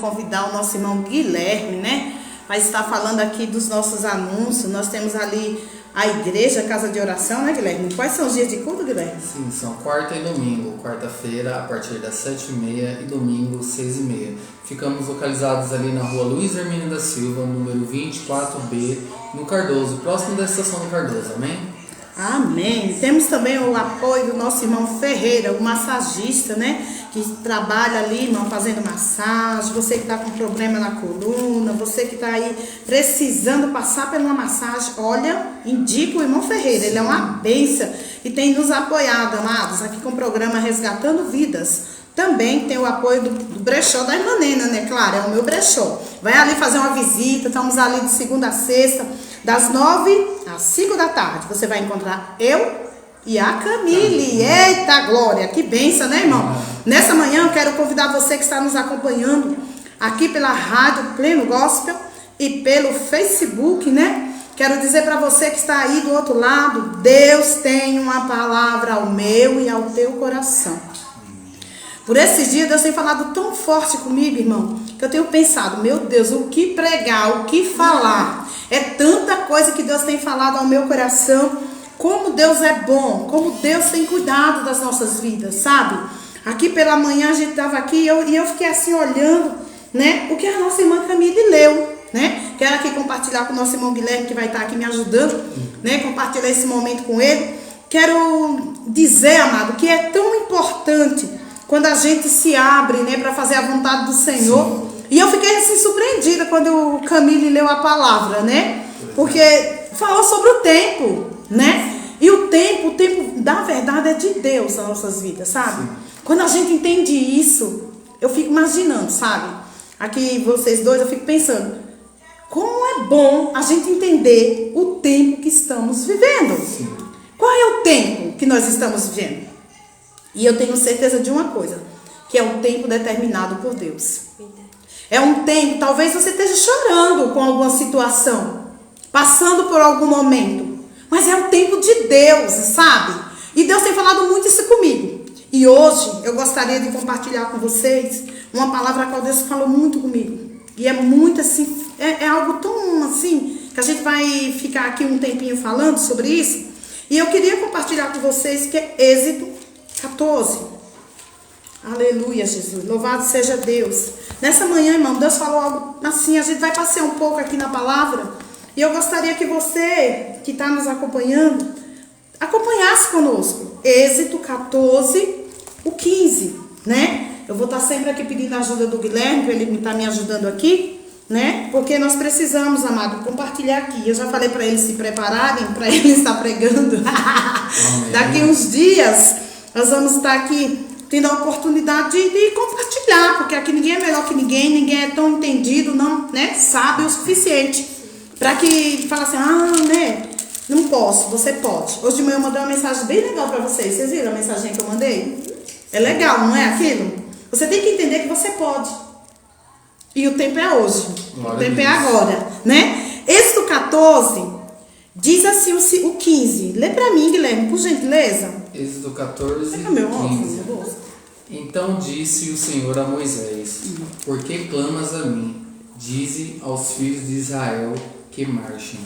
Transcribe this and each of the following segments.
convidar o nosso irmão Guilherme, né? Vai estar falando aqui dos nossos anúncios. Nós temos ali a igreja, a casa de oração, né, Guilherme? Quais são os dias de culto, Guilherme? Sim, são quarta e domingo. Quarta-feira, a partir das 7h30 e domingo, 6h30. Ficamos localizados ali na rua Luiz Hermínio da Silva, número 24B, no Cardoso, próximo da estação do Cardoso, amém? Amém. Temos também o apoio do nosso irmão Ferreira, o massagista, né? Que trabalha ali, irmão, fazendo massagem. Você que está com problema na coluna, você que está aí precisando passar por uma massagem, olha, indica o irmão Ferreira. Ele é uma bênção e tem nos apoiado, amados, aqui com o programa Resgatando Vidas. Também tem o apoio do brechó da irmã Nena, né? Claro, é o meu brechó. Vai ali fazer uma visita, estamos ali de segunda a sexta, das 9 às 5 da tarde. Você vai encontrar eu e a Camille. Eita glória, que bênção, né, irmão? Nessa manhã eu quero convidar você que está nos acompanhando aqui pela Rádio Pleno Gospel e pelo Facebook, né? Quero dizer para você que está aí do outro lado, Deus tem uma palavra ao meu e ao teu coração. Por esses dias Deus tem falado tão forte comigo, irmão, que eu tenho pensado, meu Deus, o que pregar, o que falar. É tanta coisa que Deus tem falado ao meu coração, como Deus é bom, como Deus tem cuidado das nossas vidas, sabe? Aqui pela manhã a gente estava aqui e eu fiquei assim olhando, né, o que a nossa irmã Camille leu, né? Quero aqui compartilhar com o nosso irmão Guilherme, que vai estar aqui me ajudando, né, compartilhar esse momento com ele. Quero dizer, amado, que é tão importante quando a gente se abre, né, para fazer a vontade do Senhor. Sim. E eu fiquei assim surpreendida quando o Camille leu a palavra, né? Porque falou sobre o tempo, né? E o tempo da verdade é de Deus nas nossas vidas, sabe? Sim. Quando a gente entende isso, eu fico imaginando, sabe? Aqui vocês dois, eu fico pensando, como é bom a gente entender o tempo que estamos vivendo. Sim. Qual é o tempo que nós estamos vivendo? E eu tenho certeza de uma coisa, que é um tempo determinado por Deus. É um tempo, talvez você esteja chorando com alguma situação, passando por algum momento, mas é o tempo de Deus, sabe? E Deus tem falado muito isso comigo. E hoje eu gostaria de compartilhar com vocês uma palavra que Deus falou muito comigo. E é muito assim, é algo tão assim, que a gente vai ficar aqui um tempinho falando sobre isso. E eu queria compartilhar com vocês que é Êxodo 14. Aleluia, Jesus. Louvado seja Deus. Nessa manhã, irmão, Deus falou algo assim, a gente vai passear um pouco aqui na palavra. E eu gostaria que você, que está nos acompanhando, acompanhasse conosco. Êxodo 14, o 15, né? Eu vou estar sempre aqui pedindo a ajuda do Guilherme, para ele estar me ajudando aqui, né? Porque nós precisamos, amado, compartilhar aqui. Eu já falei para eles se prepararem, para ele estar pregando. Daqui uns dias, nós vamos estar aqui tendo a oportunidade de compartilhar, porque aqui ninguém é melhor que ninguém é tão entendido, não, né? Sabe o suficiente para que fala assim, né? Não posso, você pode. Hoje de manhã eu mandei uma mensagem bem legal para vocês. Vocês viram a mensagem que eu mandei? É legal, não é aquilo? Você tem que entender que você pode. E o tempo é hoje. O tempo é agora, né? Êxodo 14 diz assim o 15. Lê para mim, Guilherme, por gentileza. Êxodo 14, meu 15. Então disse o Senhor a Moisés, por que clamas a mim? Dize aos filhos de Israel que marchem.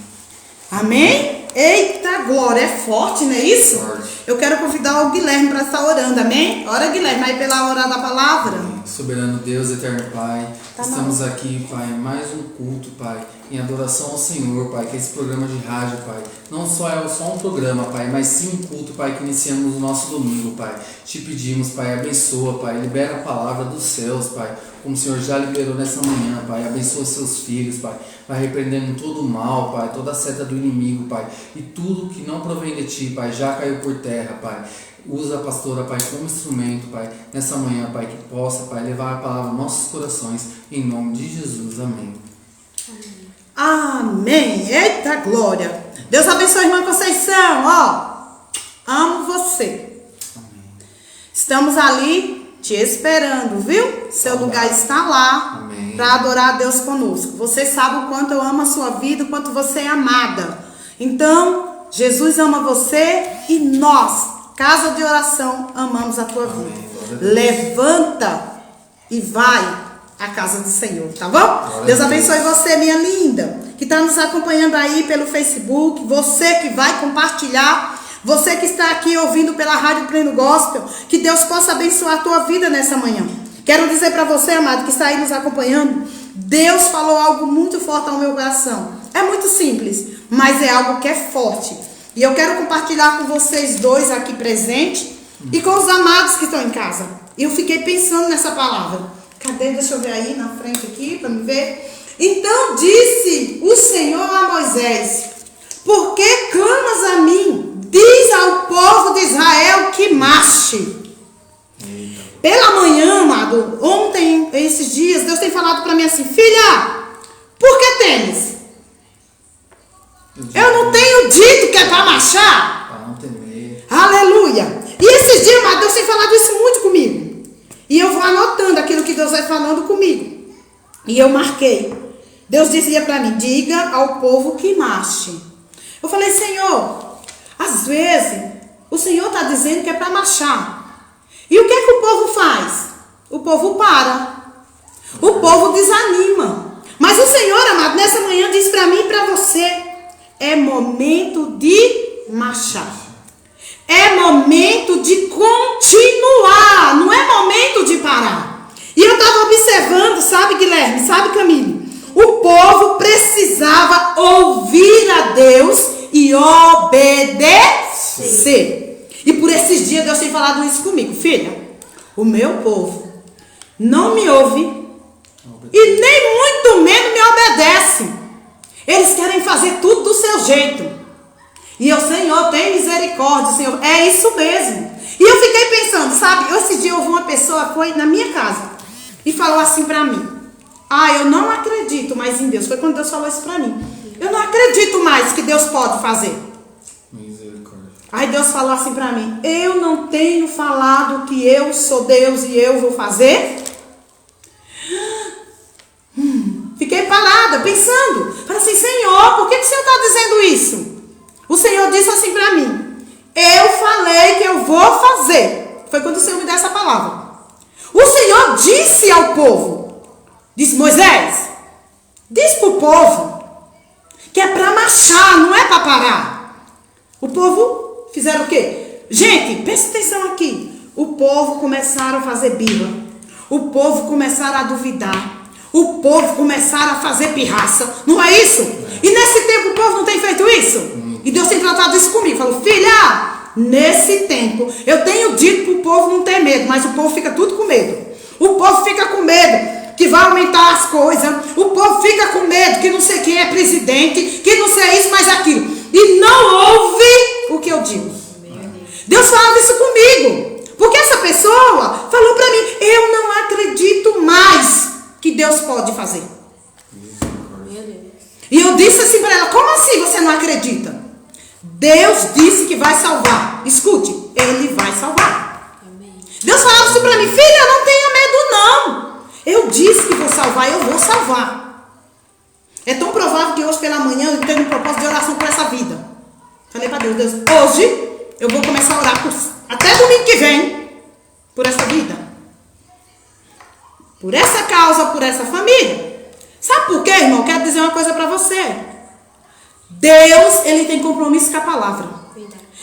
Amém? Eita glória, é forte, não é isso? Forte. Eu quero convidar o Guilherme para estar orando, amém? Ora, Guilherme, aí pela hora da palavra. Soberano Deus, eterno Pai, estamos aqui, Pai, mais um culto, Pai, em adoração ao Senhor, Pai, que esse programa de rádio, Pai, não só é só um programa, Pai, mas sim um culto, Pai, que iniciamos no nosso domingo, Pai. Te pedimos, Pai, abençoa, Pai, libera a palavra dos céus, Pai, como o Senhor já liberou nessa manhã, Pai, abençoa seus filhos, Pai, vai repreendendo todo o mal, Pai, toda a seta do inimigo, Pai, e tudo que não provém de Ti, Pai, já caiu por terra, Pai. Usa a pastora, Pai, como instrumento, Pai, nessa manhã, Pai, que possa, Pai, levar a palavra aos nossos corações, em nome de Jesus, amém. Amém. Eita glória. Deus abençoe a irmã Conceição, amo você. Amém. Estamos ali te esperando, viu? Seu lugar está lá para adorar a Deus conosco. Você sabe o quanto eu amo a sua vida, o quanto você é amada. Então, Jesus ama você e nós, Casa de Oração, amamos a tua vida. Levanta e vai a casa do Senhor, tá bom? Deus abençoe você, minha linda, que está nos acompanhando aí pelo Facebook, você que vai compartilhar, você que está aqui ouvindo pela Rádio Pleno Gospel, que Deus possa abençoar a tua vida nessa manhã. Quero dizer para você, amado, que está aí nos acompanhando, Deus falou algo muito forte ao meu coração. É muito simples, mas é algo que é forte. E eu quero compartilhar com vocês dois aqui presentes e com os amados que estão em casa. E eu fiquei pensando nessa palavra. Cadê? Deixa eu ver aí na frente aqui para me ver. Então disse o Senhor a Moisés: por que clamas a mim? Diz ao povo de Israel que marche. Pela manhã, amado, ontem, esses dias, Deus tem falado para mim assim: filha, por que temes? Eu não tenho dito que é para marchar? Para não temer. Aleluia. E esses dias, amado, Deus tem falado isso muito comigo. E eu vou anotando aquilo que Deus vai falando comigo. E eu marquei. Deus dizia para mim: diga ao povo que marche. Eu falei: Senhor, às vezes o Senhor está dizendo que é para marchar. E o que é que o povo faz? O povo para. O povo desanima. Mas o Senhor, amado, nessa manhã diz para mim e para você: é momento de marchar. É momento de continuar. Não é momento de parar. E eu estava observando, sabe, Guilherme, sabe, Camille? O povo precisava ouvir a Deus e obedecer. E por esses dias Deus tem falado isso comigo: filha, o meu povo não me ouve e nem muito menos me obedece. Eles querem fazer tudo do seu jeito. E eu: Senhor, tem misericórdia, Senhor. É isso mesmo. E eu fiquei pensando, sabe, esse dia eu ouvi uma pessoa, foi na minha casa, e falou assim pra mim: eu não acredito mais em Deus. Foi quando Deus falou isso pra mim. Eu não acredito mais que Deus pode fazer. Misericórdia. Aí Deus falou assim pra mim: eu não tenho falado que eu sou Deus e eu vou fazer? Fiquei parada, pensando. Falei assim: Senhor, por que o Senhor está dizendo isso? O Senhor disse assim pra mim: eu falei que eu vou fazer. Foi quando o Senhor me deu essa palavra. O Senhor disse ao povo, disse: Moisés, diz pro povo que é para marchar, não é para parar. O povo fizeram o quê? Gente, presta atenção aqui. O povo começaram a fazer birra. O povo começaram a duvidar. O povo começaram a fazer pirraça. Não é isso? E nesse tempo o povo não tem feito isso? E Deus tem tratado isso comigo. Falou: filha, nesse tempo eu tenho dito para o povo não ter medo, mas o povo fica tudo com medo. O povo fica com medo que vai aumentar as coisas. O povo fica com medo que não sei quem é presidente, que não sei isso, mais aquilo. E não ouve o que eu digo. Deus falava isso comigo. Porque essa pessoa falou para mim: eu não acredito mais que Deus pode fazer. E eu disse assim para ela: como assim você não acredita? Deus disse que vai salvar. Escute, Ele vai salvar. Deus falava assim para mim: filha, não tenha medo não. Eu disse que vou salvar, eu vou salvar. É tão provável que hoje pela manhã eu tenho um propósito de oração por essa vida. Falei para Deus: Deus, hoje eu vou começar a orar até domingo que vem por essa vida, por essa causa, por essa família. Sabe por quê, irmão? Quero dizer uma coisa para você. Deus, Ele tem compromisso com a palavra.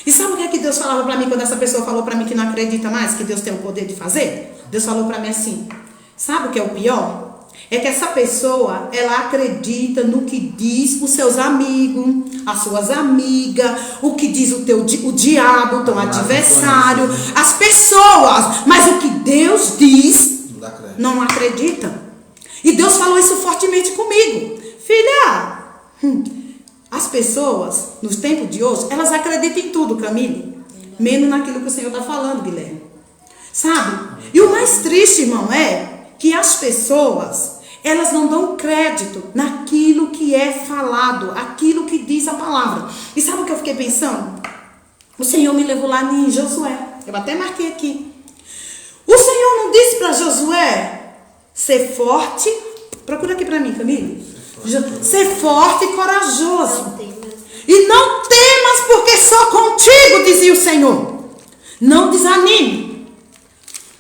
E sabe o que é que Deus falava para mim quando essa pessoa falou para mim que não acredita mais que Deus tem o poder de fazer? Deus falou para mim assim: sabe o que é o pior? É que essa pessoa, ela acredita no que diz os seus amigos, as suas amigas, o que diz o diabo, o teu adversário, as pessoas. Mas o que Deus diz, não acredita. E Deus falou isso fortemente comigo. Filha, as pessoas, nos tempos de hoje, elas acreditam em tudo, Camille. Menos naquilo que o Senhor está falando, Guilherme. Sabe? E o mais triste, irmão, é que as pessoas, elas não dão crédito naquilo que é falado, aquilo que diz a palavra. E sabe o que eu fiquei pensando? O Senhor me levou lá em Josué. Eu até marquei aqui. O Senhor não disse para Josué ser forte? Procura aqui para mim, Camille. Ser forte e corajoso. E não temas, porque sou contigo, dizia o Senhor. Não desanime.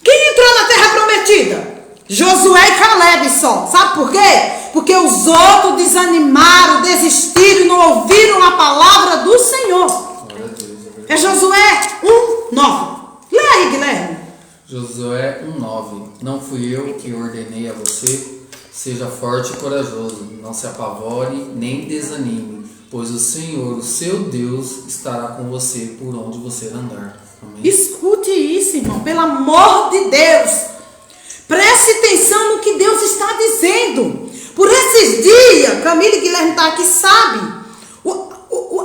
Quem entrou na terra prometida? Josué e Caleb só. Sabe por quê? Porque os outros desanimaram, desistiram e não ouviram a palavra do Senhor. É Josué 1:9. Lê aí, Guilherme. Josué 1:9. Não fui eu que ordenei a você? Seja forte e corajoso. Não se apavore nem desanime, pois o Senhor, o seu Deus, estará com você por onde você andar. Amém? Escute isso, irmão. Pelo amor de Deus. Preste atenção no que Deus está dizendo. Por esses dias, Camila e Guilherme estão aqui, sabe?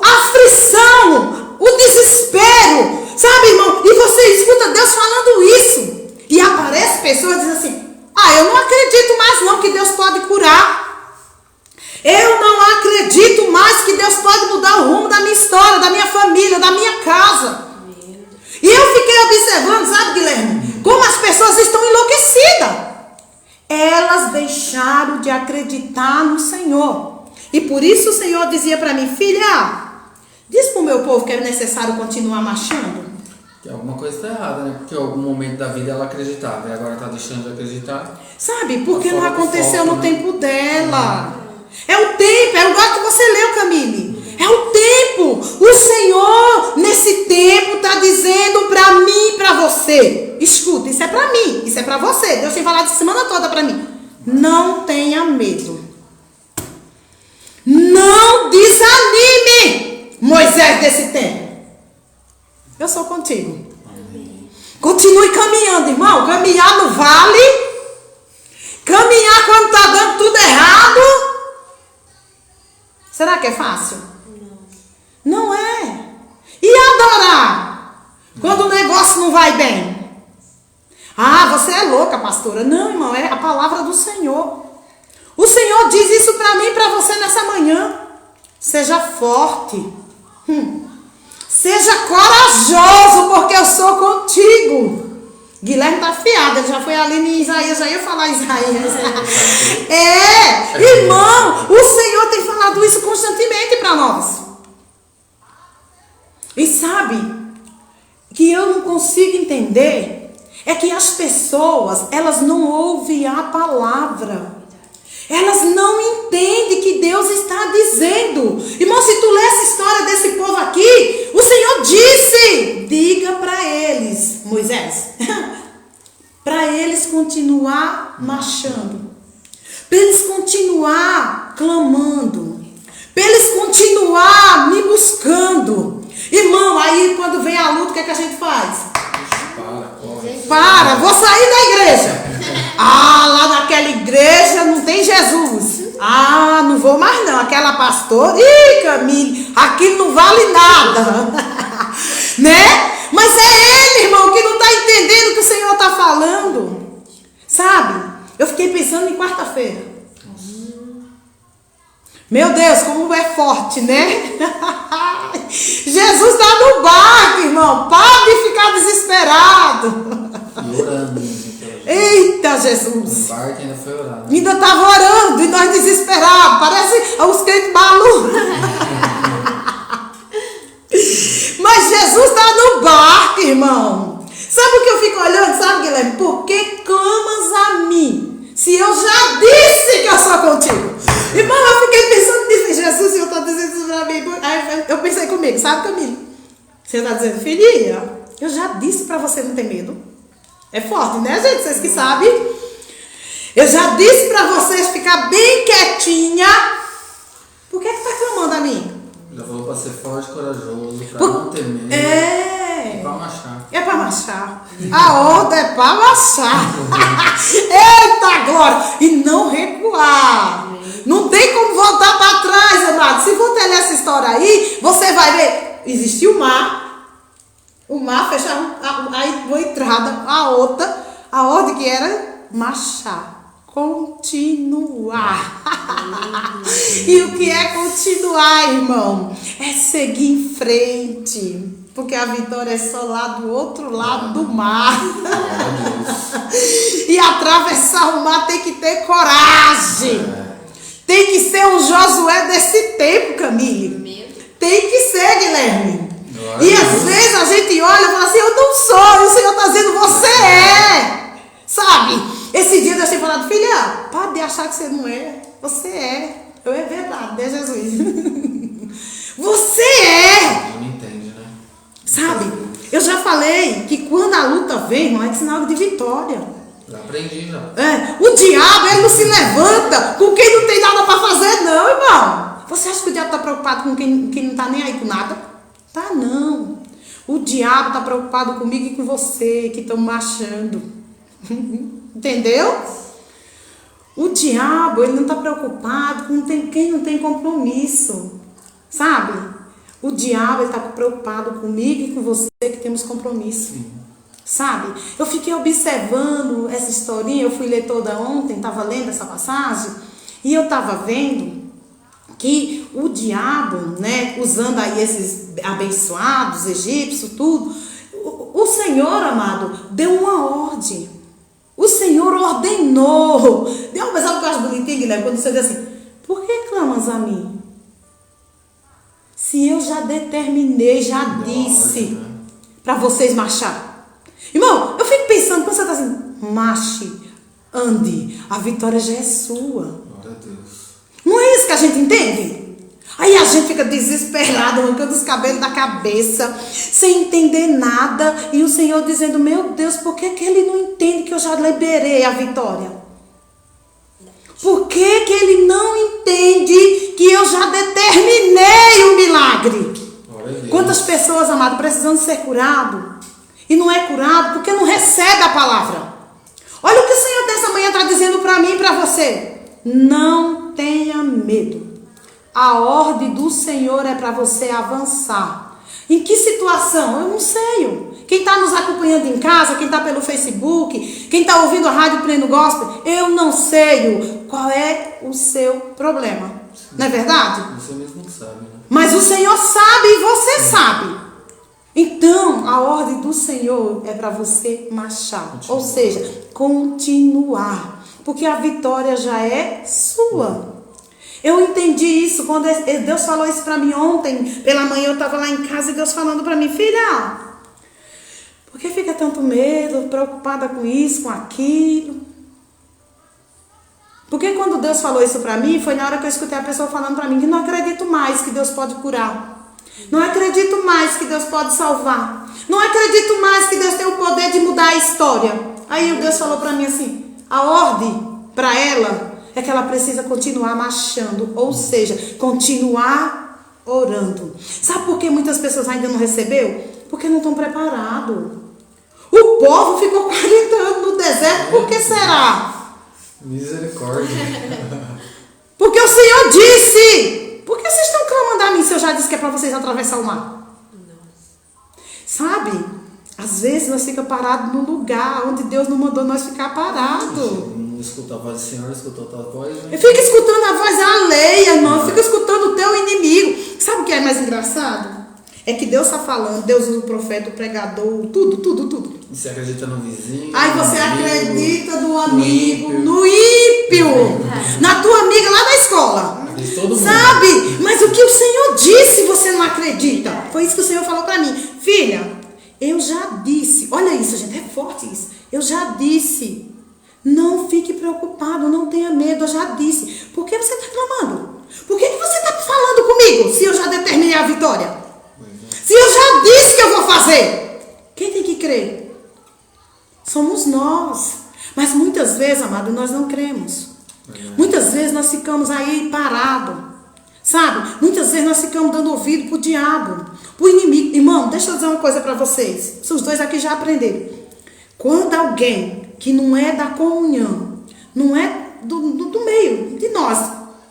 A aflição, o desespero, sabe, irmão? E você escuta Deus falando isso. E aparece pessoas dizendo assim: eu não acredito mais não que Deus pode curar. Eu não acredito mais que Deus pode mudar o rumo da minha história, da minha família, da minha casa. E eu fiquei observando, sabe, Guilherme? Como as pessoas estão enlouquecidas. Elas deixaram de acreditar no Senhor. E por isso o Senhor dizia para mim: filha, diz para o meu povo que é necessário continuar marchando. Que alguma coisa está errada, né? Porque em algum momento da vida ela acreditava e agora está deixando de acreditar. Sabe, porque não aconteceu no tempo dela. É o tempo, é o lugar que você leu, Camille. É o tempo. O Senhor, nesse tempo, está dizendo para mim e para você. Escuta, isso é para mim, isso é para você. Deus tem falado a semana toda para mim. Não tenha medo. Não desanime, Moisés, desse tempo. Eu sou contigo. Continue caminhando, irmão. Caminhar no vale. Caminhar quando está dando tudo errado. Será que é fácil? Não é. E adorar quando o negócio não vai bem? Você é louca, pastora. Não, irmão, é a palavra do Senhor. O Senhor diz isso para mim e para você nessa manhã. Seja forte. Seja corajoso, porque eu sou contigo. Guilherme está afiado, ele já foi ali em Isaías, já ia falar Isaías. Irmão, o Senhor tem falado isso constantemente para nós. E sabe, que eu não consigo entender, é que as pessoas, elas não ouvem a palavra. Elas não entendem que Deus está dizendo. Irmão, se tu lê essa história desse povo aqui, o Senhor disse: diga para eles, Moisés, para eles continuar marchando, para eles continuar clamando, para eles continuar me buscando. Irmão, aí quando vem a luta, o que é que a gente faz? Vou sair da igreja. Lá naquela igreja não tem Jesus. Não vou mais não. Aquela pastora, Camille, aquilo não vale nada. Né? Mas é ele, irmão, que não está entendendo o que o Senhor está falando. Sabe? Eu fiquei pensando em quarta-feira. Meu Deus, como é forte, né? Jesus está no barco, irmão. Para de ficar desesperado. E orando. Eita, Jesus. O barco ainda foi orando. Ainda estava orando e nós desesperados. Parece os crentes malucos. Mas Jesus está no barco, irmão. Sabe o que eu fico olhando, sabe, Guilherme? Por que clamas a mim, se eu já disse que eu sou contigo? Irmão, eu fiquei pensando nisso. Jesus, eu estou dizendo isso para mim. Aí eu pensei comigo, sabe, Camila? Você está dizendo: filhinha, eu já disse para você não ter medo. É forte, né, gente? Vocês que sabem. Eu já disse para vocês ficar bem quietinha. Por que está clamando a mim? Já falou para ser forte e corajoso, para não ter medo. É para marchar. É para marchar. A ordem é para marchar. Eita glória! E não recuar. Não tem como voltar para trás, amado. Se você ler essa história aí, você vai ver. Existiu o mar. O mar fechava aí uma entrada, a outra. A ordem que era marchar. Continuar. E o que é continuar, irmão? É seguir em frente. Porque a vitória é só lá do outro lado do mar. E atravessar o mar tem que ter coragem. Tem que ser um Josué desse tempo, Camille. Tem que ser, Guilherme. E às vezes a gente olha e fala assim: eu não sou. E o Senhor está dizendo: você é. Sabe? Esse dia Deus tem falado, filha, pode de achar que você não é. Você é. Eu é verdade, né, Jesus? Você é. Não entende, né? Sabe? Eu já falei que quando a luta vem, irmão, é sinal de vitória. Já aprendi, já. O diabo, ele não se levanta com quem não tem nada para fazer, não, irmão. Você acha que o diabo está preocupado com quem não está nem aí com nada? Tá, não. O diabo está preocupado comigo e com você, que estão marchando. Entendeu? O diabo, ele não está preocupado com quem não tem compromisso. Sabe? O diabo está preocupado comigo e com você que temos compromisso. Sim. Sabe? Eu fiquei observando essa historinha, eu fui ler toda ontem, estava lendo essa passagem, e eu estava vendo que o diabo, né, usando aí esses abençoados, egípcios, tudo, o Senhor, amado, deu uma ordem. O Senhor ordenou. Deu uma coisa que eu acho bonitinho, Guilherme, quando você diz assim, por que clamas a mim? Se eu já determinei, já disse para vocês marchar. Irmão, eu fico pensando, quando você está assim, marche, ande, a vitória já é sua. Glória a Deus. Não é isso que a gente entende? Aí a gente fica desesperado, arrancando os cabelos da cabeça, sem entender nada, e o Senhor dizendo, meu Deus, por que ele não entende que eu já liberei a vitória? Por que ele não entende que eu já determinei o milagre? Quantas pessoas, amado, precisando ser curado, e não é curado porque não recebe a palavra. Olha o que o Senhor dessa manhã está dizendo para mim e para você. Não tenha medo. A ordem do Senhor é para você avançar. Em que situação? Eu não sei. Quem está nos acompanhando em casa, quem está pelo Facebook, quem está ouvindo a Rádio Pleno Gospel, eu não sei qual é o seu problema. Sim. Não é verdade? Você mesmo não sabe, né? Mas o Senhor sabe e você sabe. Então, a ordem do Senhor é para você marchar. Ou seja, continuar. Porque a vitória já é sua. Eu entendi isso quando Deus falou isso para mim ontem. Pela manhã eu estava lá em casa e Deus falando para mim, filha, por que fica tanto medo, preocupada com isso, com aquilo? Porque quando Deus falou isso para mim, foi na hora que eu escutei a pessoa falando para mim que não acredito mais que Deus pode curar. Não acredito mais que Deus pode salvar. Não acredito mais que Deus tem o poder de mudar a história. Aí Deus falou para mim assim, a ordem para ela é que ela precisa continuar marchando, ou seja, continuar orando. Sabe por que muitas pessoas ainda não recebeu? Porque não estão preparados. O povo ficou 40 anos no deserto, por que será? Misericórdia. Porque o Senhor disse. Por que vocês estão clamando a mim se eu já disse que é para vocês atravessar o mar? Sabe? Às vezes nós ficamos parados no lugar onde Deus não mandou nós ficar parados. Escuta a voz do Senhor, escuta a tua voz, né? Fica escutando a voz alheia, irmão. Fica escutando o teu inimigo. Sabe o que é mais engraçado? É que Deus está falando, Deus usa o profeta, o pregador, tudo. E você acredita no vizinho? Aí você acredita no amigo, no ímpio, na tua amiga lá da escola. Sabe? Mas o que o Senhor disse, você não acredita. Foi isso que o Senhor falou para mim. Filha, eu já disse. Olha isso, gente, é forte isso. Eu já disse. Não fique preocupado, não tenha medo, eu já disse. Por que você está clamando? Por que você está falando comigo se eu já determinei a vitória? Se eu já disse que eu vou fazer? Quem tem que crer? Somos nós. Mas muitas vezes, amado, nós não cremos. Muitas vezes nós ficamos aí parados. Sabe? Muitas vezes nós ficamos dando ouvido para o diabo, para o inimigo. Irmão, deixa eu dizer uma coisa para vocês. Os dois aqui já aprenderam. Quando alguém que não é da comunhão, não é do meio de nós,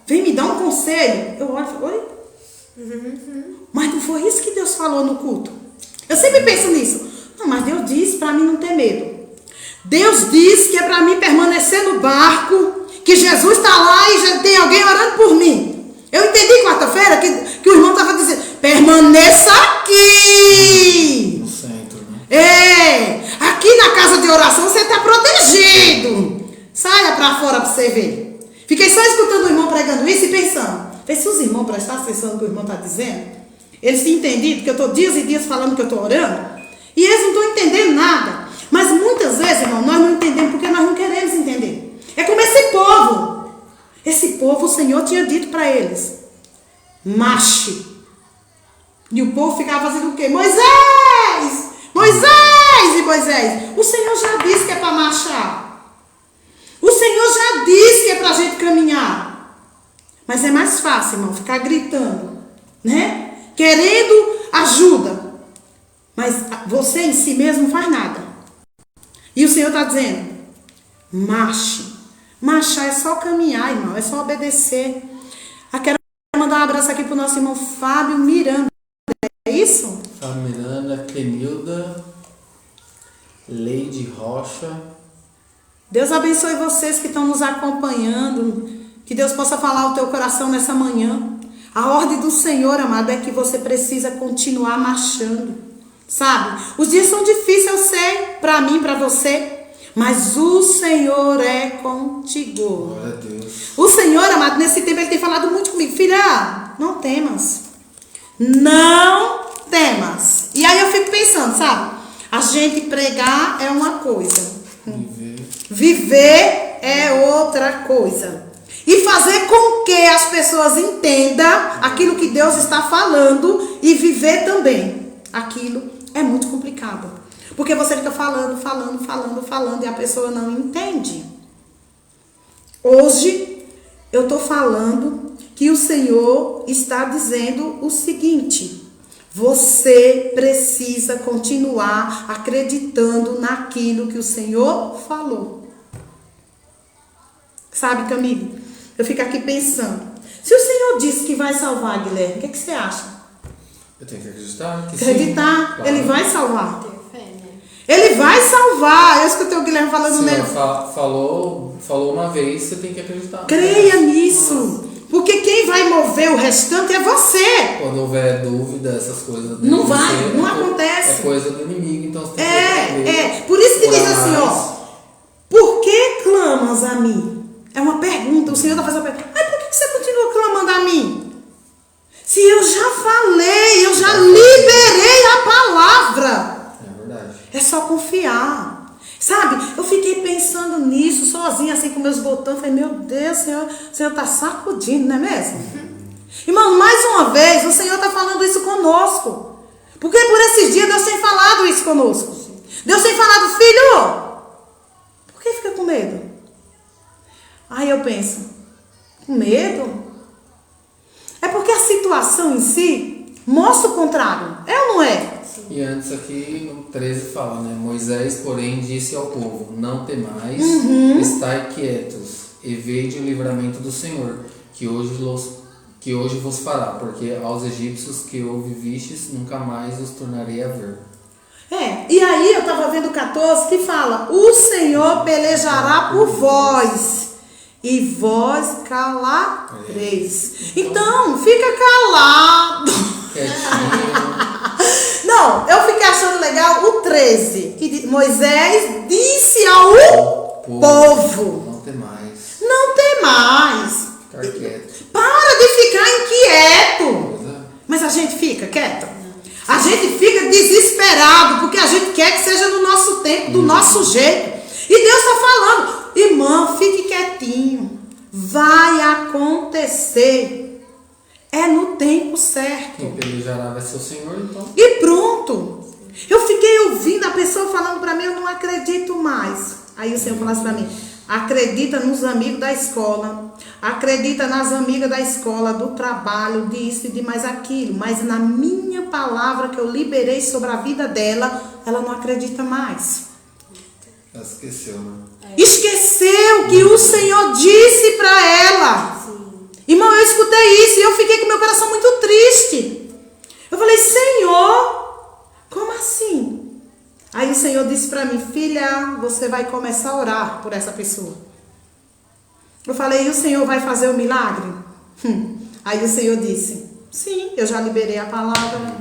vem me dar um conselho, eu olho e falo, oi? Mas não foi isso que Deus falou no culto? Eu sempre penso nisso. Não, mas Deus disse para mim não ter medo. Deus disse que é para mim permanecer no barco, que Jesus está lá e já tem alguém orando por mim. Eu entendi quarta-feira que o irmão estava dizendo, permaneça aqui. No centro, né? Aqui na casa de oração você está protegido. Saia para fora para você ver. Fiquei só escutando o irmão pregando isso e pensando, se os irmãos prestassem atenção no que o irmão está dizendo, eles têm entendido que eu estou dias e dias falando que eu estou orando, e eles não estão entendendo nada. Mas muitas muitas vezes, irmão, nós não entendemos porque nós não queremos entender. É como esse povo. Esse povo, o Senhor tinha dito para eles: marche. E o povo ficava fazendo o quê? Moisés! Moisés e Moisés. O Senhor já disse que é para marchar. O Senhor já disse que é para a gente caminhar. Mas é mais fácil, irmão, ficar gritando, né? Querendo ajuda. Mas você em si mesmo não faz nada. E o Senhor está dizendo: marche. Marchar é só caminhar, irmão. É só obedecer. Eu quero mandar um abraço aqui para o nosso irmão Fábio Miranda. É isso? Fábio Miranda, Clenilda, Leide Rocha. Deus abençoe vocês que estão nos acompanhando. Que Deus possa falar ao teu coração nessa manhã. A ordem do Senhor, amado, é que você precisa continuar marchando. Sabe? Os dias são difíceis, eu sei, para mim, para você. Mas o Senhor é contigo. Glória a Deus. O Senhor, amado, nesse tempo ele tem falado muito comigo. Filha, não temas. Não temas. E aí eu fico pensando, sabe? A gente pregar é uma coisa. Viver é outra coisa. E fazer com que as pessoas entendam aquilo que Deus está falando e viver também. Aquilo é muito complicado. Porque você fica falando e a pessoa não entende. Hoje eu estou falando que o Senhor está dizendo o seguinte: você precisa continuar acreditando naquilo que o Senhor falou. Sabe, Camille? Eu fico aqui pensando. Se o Senhor disse que vai salvar, Guilherme, o que você acha? Eu tenho que acreditar que acreditar, sim, claro. Ele vai salvar. Ele vai salvar. Eu escutei o Guilherme falando nele. Falou uma vez, você tem que acreditar. Creia nisso. Porque quem vai mover o restante é você. Quando houver dúvida, essas coisas. Não vai, não acontece. É coisa do inimigo, então você tem que É. Por isso que diz assim, ó. Por que clamas a mim? É uma pergunta. O Senhor está fazendo a pergunta. Mas por que você continua clamando a mim? Se eu já falei, eu já liberei a palavra. É só confiar. Sabe? Eu fiquei pensando nisso sozinha, assim, com meus botões. Falei, meu Deus, o Senhor está sacudindo, não é mesmo? Irmão, mais uma vez, o Senhor está falando isso conosco. Porque por esses dias Deus tem falado isso conosco. Deus tem falado, filho, por que fica com medo? Aí eu penso, com medo? É porque a situação em si mostra o contrário. É ou não é? E antes aqui no 13 fala, né? Moisés, porém, disse ao povo: não temais, estai quietos, e vede o livramento do Senhor, que hoje vos fará, porque aos egípcios que houve vistes, nunca mais os tornarei a ver. E aí eu estava vendo o 14 que fala: o Senhor pelejará por vós, e vós calareis. Então, fica calado. Quietinho. Não, eu fiquei achando legal o 13, que Moisés disse ao povo: não tem mais. Não tem mais. Ficar quieto. Para de ficar inquieto. Mas a gente fica quieto. A gente fica desesperado, porque a gente quer que seja no nosso tempo, do nosso jeito. E Deus está falando: irmão, fique quietinho. Vai acontecer. É no tempo certo. Quem pelejará vai ser o Senhor, então. E pronto. Eu fiquei ouvindo a pessoa falando para mim, eu não acredito mais. Aí o Senhor falasse para mim: acredita nos amigos da escola, acredita nas amigas da escola, do trabalho, disso e de mais aquilo. Mas na minha palavra que eu liberei sobre a vida dela, ela não acredita mais. Ela esqueceu, né? Esqueceu que o Senhor disse para ela. Irmão, eu escutei isso e eu fiquei com meu coração muito triste. Eu falei: Senhor, como assim? Aí o Senhor disse para mim: filha, você vai começar a orar por essa pessoa. Eu falei: e o Senhor vai fazer o milagre? Aí o Senhor disse: sim, eu já liberei a palavra.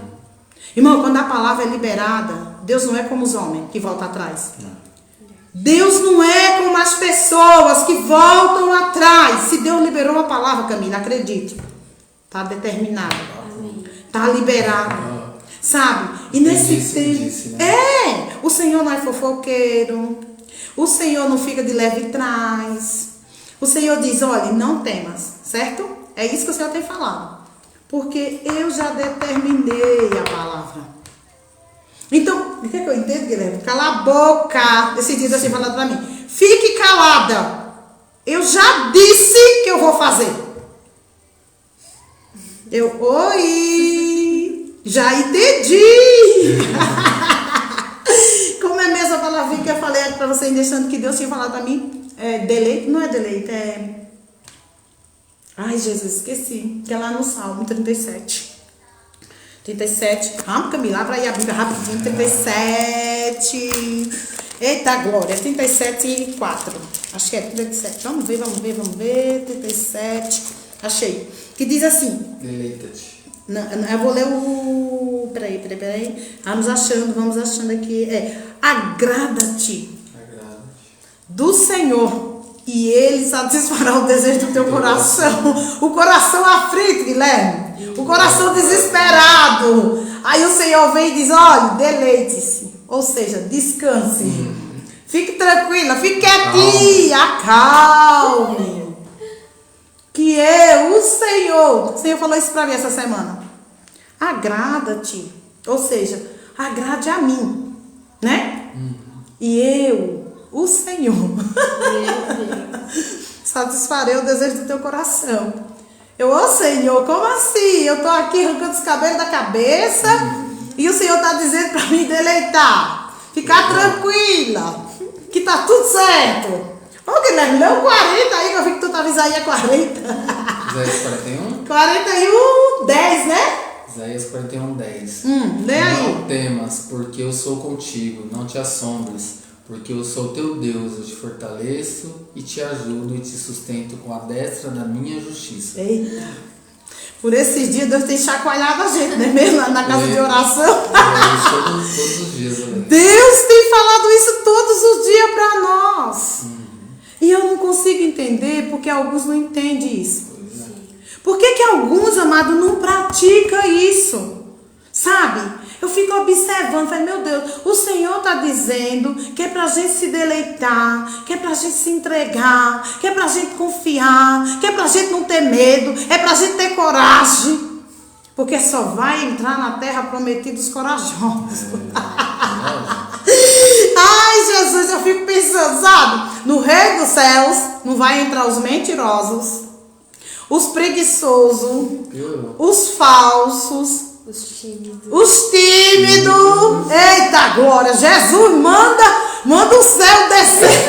Irmão, quando a palavra é liberada, Deus não é como os homens que voltam atrás. Deus não é como as pessoas que voltam atrás. Se Deus liberou a palavra, Camila, acredite. Está determinado. Está liberado. sabe? E nesse tempo, né? O Senhor não é fofoqueiro, o Senhor não fica de leve trás, o Senhor diz, olha, não temas, certo? É isso que o Senhor tem falado, porque eu já determinei a palavra. Então, o que é que eu entendo, Guilherme? Cala a boca. Esse dia assim falando pra mim, fique calada, eu já disse que eu vou fazer. Eu, oi, já entendi. Como é mesmo a palavrinha que eu falei pra você, deixando que Deus tinha falado pra mim? Deleite, não é deleite, Ai, Jesus, esqueci. Que é lá no Salmo 37. 37. Vamos, Camila, abra aí a Bíblia rapidinho. 37. Eita, glória. 37 e 4. Acho que é 37. Vamos ver. 37. Achei. Que diz assim. Deleita-te. Eu vou ler o... Peraí. Vamos achando aqui. Agrada-te do Senhor, e Ele satisfará o desejo do teu coração. O coração aflito, Guilherme. O coração desesperado. Aí o Senhor vem e diz, olha, deleite-se. Ou seja, descanse. Fique tranquila, fique quietinha, acalme. Que o Senhor falou isso pra mim essa semana. Agrada-te. Ou seja, agrade a mim. Né? E eu, o Senhor, satisfarei o desejo do teu coração. Ô Senhor, como assim? Eu tô aqui arrancando os cabelos da cabeça e o Senhor tá dizendo pra mim deleitar, ficar tranquila, que tá tudo certo. Ô Guilherme, leu 40 aí, que eu vi que tu tava em Isaías 40. Isaías 41? 41, 10, né? Isaías 41, 10. Lê aí. Não temas, porque eu sou contigo, não te assombres. Porque eu sou teu Deus, eu te fortaleço e te ajudo e te sustento com a destra da minha justiça. Eita! Por esses dias Deus tem chacoalhado a gente, né? Mesmo na casa de oração. Todos os dias. Deus tem falado isso todos os dias para nós. E eu não consigo entender porque alguns não entendem isso. Por que alguns, amados, não praticam isso? Sabe? Eu fico observando, falei, meu Deus, o Senhor está dizendo que é para a gente se deleitar, que é para a gente se entregar, que é para a gente confiar, que é para a gente não ter medo, é para a gente ter coragem, porque só vai entrar na terra prometida os corajosos. Ai, Jesus, eu fico pensando, sabe, no reino dos céus não vai entrar os mentirosos, os preguiçosos, os falsos, os tímidos. Eita glória, Jesus manda o céu descer.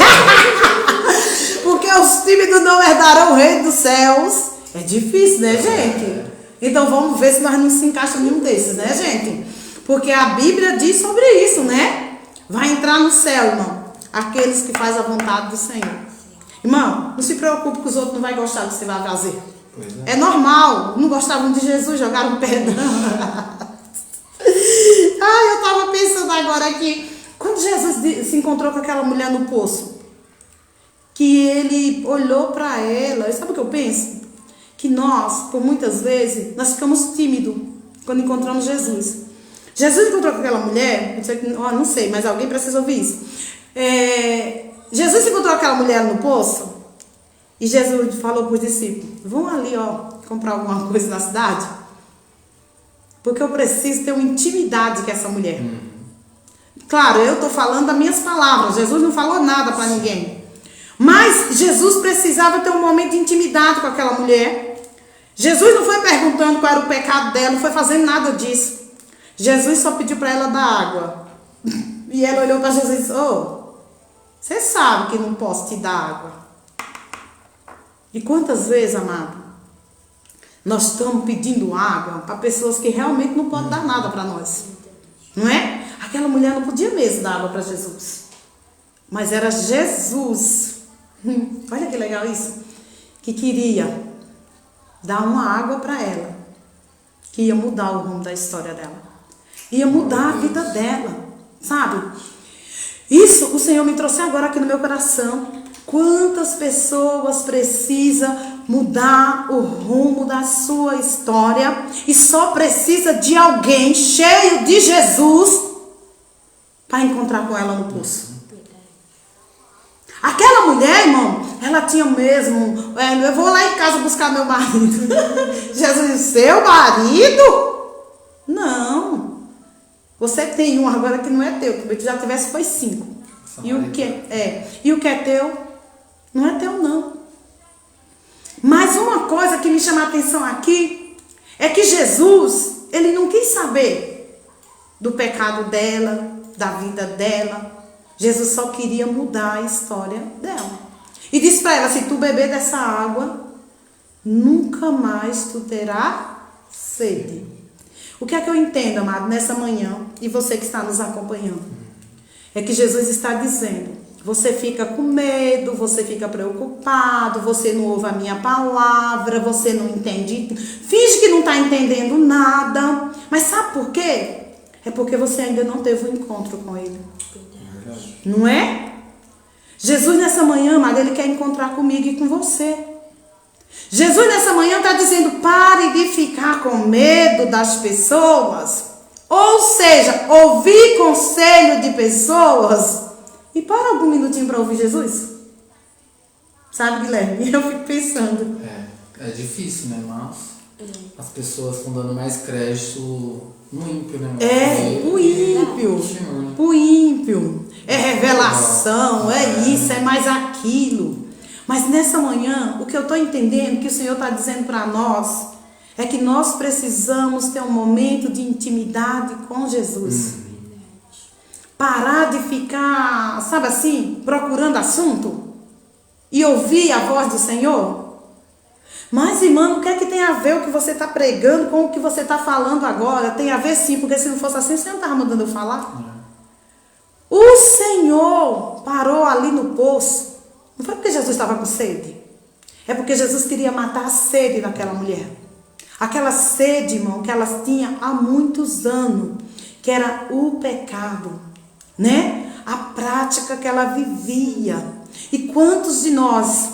Porque os tímidos não herdarão o reino dos céus. É difícil, né, gente? Então vamos ver se nós não se encaixamos em nenhum desses, né, gente? Porque a Bíblia diz sobre isso, né? Vai entrar no céu, irmão, aqueles que fazem a vontade do Senhor. Irmão, não se preocupe que os outros não vão gostar do que você vai fazer. É normal, não gostavam de Jesus, jogaram pedra. Ai, eu tava pensando agora aqui, quando Jesus se encontrou com aquela mulher no poço, que ele olhou para ela, sabe o que eu penso? Que nós, por muitas vezes, nós ficamos tímidos quando encontramos Jesus. Jesus encontrou com aquela mulher, não sei, mas alguém precisa ouvir isso. Jesus encontrou aquela mulher no poço, e Jesus falou para os discípulos, vão ali, comprar alguma coisa na cidade, porque eu preciso ter uma intimidade com essa mulher. Claro, eu estou falando das minhas palavras, Jesus não falou nada para ninguém, mas Jesus precisava ter um momento de intimidade com aquela mulher. Jesus não foi perguntando qual era o pecado dela, não foi fazendo nada disso. Jesus só pediu para ela dar água, e ela olhou para Jesus e disse, você sabe que não posso te dar água. E quantas vezes, amado, nós estamos pedindo água para pessoas que realmente não podem dar nada para nós, não é? Aquela mulher não podia mesmo dar água para Jesus, mas era Jesus, olha que legal isso, que queria dar uma água para ela, que ia mudar o rumo da história dela, ia mudar a vida dela, sabe? Isso o Senhor me trouxe agora aqui no meu coração. Quantas pessoas precisam mudar o rumo da sua história e só precisa de alguém cheio de Jesus para encontrar com ela no poço. Aquela mulher, irmão, ela tinha mesmo, eu vou lá em casa buscar meu marido. Jesus, seu marido? Não. Você tem um agora que não é teu, porque já tivesse foi 5. E o que é teu, não é teu não. Mas uma coisa que me chama a atenção aqui é que Jesus, ele não quis saber do pecado dela, da vida dela. Jesus só queria mudar a história dela. E disse para ela, se tu beber dessa água, nunca mais tu terá sede. O que é que eu entendo, amado, nessa manhã, e você que está nos acompanhando? É que Jesus está dizendo, você fica com medo, você fica preocupado, você não ouve a minha palavra, você não entende, finge que não está entendendo nada. Mas sabe por quê? É porque você ainda não teve um encontro com Ele. Não é? Jesus nessa manhã, amado, Ele quer encontrar comigo e com você. Jesus nessa manhã está dizendo, pare de ficar com medo das pessoas. Ou seja, ouvir conselho de pessoas. E para algum minutinho para ouvir Jesus. Sabe, Guilherme? Eu fico pensando. É difícil, né? Mas as pessoas estão dando mais crédito no ímpio, né? O ímpio. O ímpio. É revelação, é isso, é mais aquilo. Mas nessa manhã, o que eu estou entendendo, que o Senhor está dizendo para nós, é que nós precisamos ter um momento de intimidade com Jesus. Parar de ficar, sabe assim, procurando assunto e ouvir a voz do Senhor. Mas, irmão, o que é que tem a ver o que você está pregando com o que você está falando agora? Tem a ver sim, porque se não fosse assim, você não estava mandando eu falar. O Senhor parou ali no poço. Não foi porque Jesus estava com sede. É porque Jesus queria matar a sede daquela mulher. Aquela sede, irmão, que elas tinham há muitos anos. Que era o pecado. Né? A prática que ela vivia. E quantos de nós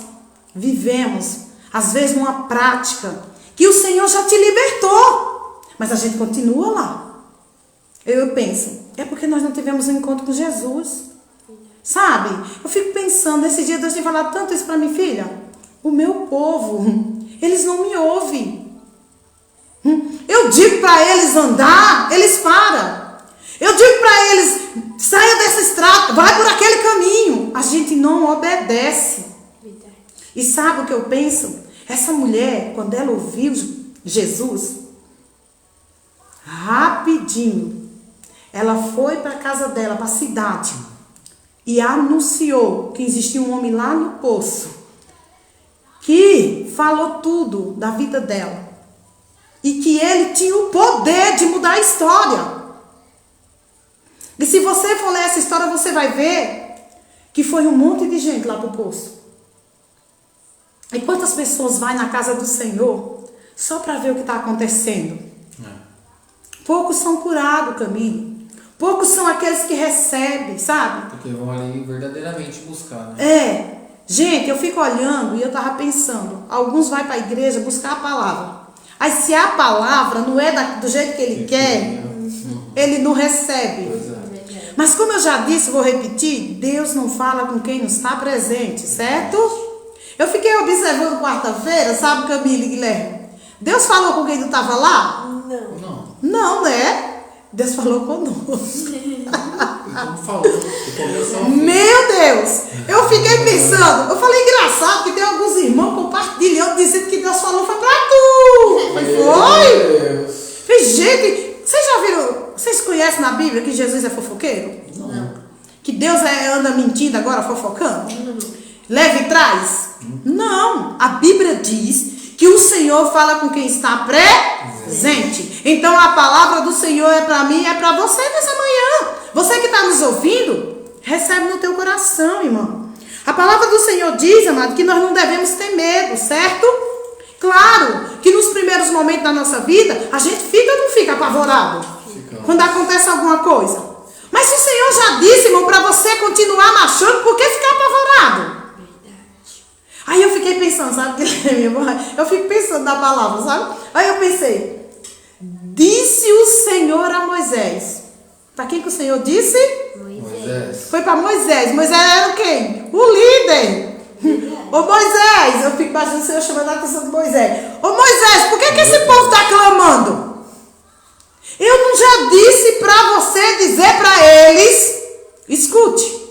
vivemos, às vezes, numa prática que o Senhor já te libertou. Mas a gente continua lá. Eu penso, é porque nós não tivemos um encontro com Jesus. Sabe? Eu fico pensando, esse dia Deus tem falado tanto isso para mim, filha. O meu povo, eles não me ouvem. Eu digo para eles andar, eles param. Eu digo para eles, saia dessa estrada, vai por aquele caminho. A gente não obedece. E sabe o que eu penso? Essa mulher, quando ela ouviu Jesus, rapidinho, ela foi para a casa dela, para a cidade, e anunciou que existia um homem lá no poço, que falou tudo da vida dela, e que ele tinha o poder de mudar a história. E se você for ler essa história, você vai ver que foi um monte de gente lá para o poço. E quantas pessoas vai na casa do Senhor só para ver o que está acontecendo? Poucos são curados, Camilo. Poucos são aqueles que recebem, sabe? Porque vão ali verdadeiramente buscar, né? Gente, eu fico olhando e eu estava pensando, alguns vão para a igreja buscar a palavra. Aí se a palavra não é do jeito que ele quer, ele não recebe. Mas como eu já disse, vou repetir, Deus não fala com quem não está presente, certo? Eu fiquei observando quarta-feira, sabe, Camila e Guilherme? Deus falou com quem não estava lá? Não, né? Deus falou conosco. Meu Deus! Eu fiquei pensando, eu falei engraçado que tem alguns irmãos compartilhando, dizendo que Deus falou foi pra tu. Mas foi? Falei, gente, vocês já viram, vocês conhecem na Bíblia que Jesus é fofoqueiro? Não. Que Deus anda mentindo agora, fofocando? Leva e traz? Não, a Bíblia diz que o Senhor fala com quem está presente. Então a palavra do Senhor é para mim, é para você nessa manhã. Você que está nos ouvindo, recebe no teu coração, irmão. A palavra do Senhor diz, amado, que nós não devemos ter medo, certo? Claro que nos primeiros momentos da nossa vida, a gente fica ou não fica apavorado? Quando acontece alguma coisa. Mas se o Senhor já disse, irmão, para você continuar marchando, por que ficar apavorado? Aí eu fiquei pensando, sabe, Guilherme? Eu fico pensando na palavra, sabe? Aí eu pensei, disse o Senhor a Moisés. Para quem que o Senhor disse? Moisés. Foi para Moisés. Moisés era quem? O líder. Ô Moisés, eu fico imaginando o Senhor chamando a atenção de Moisés. Ô Moisés, por que esse povo está clamando? Eu não já disse para você dizer para eles, escute,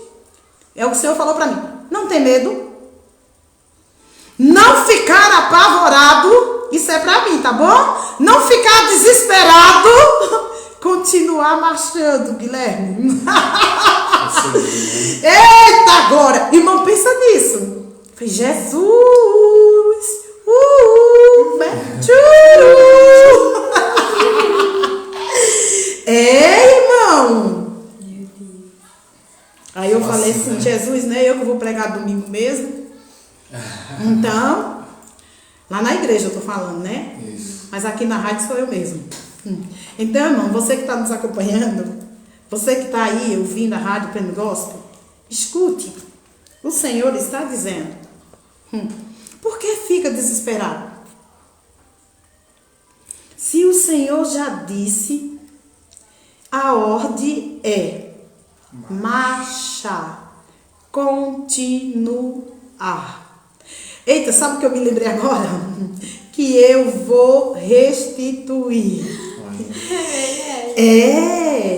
é o que o Senhor falou para mim, não tem medo, não ficar apavorado, isso é para mim, tá bom? Não ficar desesperado, continuar marchando, Guilherme. Eita, agora, irmão, pensa nisso. Falei, Jesus, irmão. Aí eu falei assim, Jesus, né? Eu que vou pregar domingo mesmo. Então, lá na igreja eu tô falando, né? Isso. Mas aqui na rádio sou eu mesmo. Então, irmão, você que está nos acompanhando, você que está aí ouvindo a rádio Prêmio Gospel, escute. O Senhor está dizendo. Por que fica desesperado? Se o Senhor já disse, a ordem é marchar, continuar. Eita, sabe o que eu me lembrei agora? Que eu vou restituir.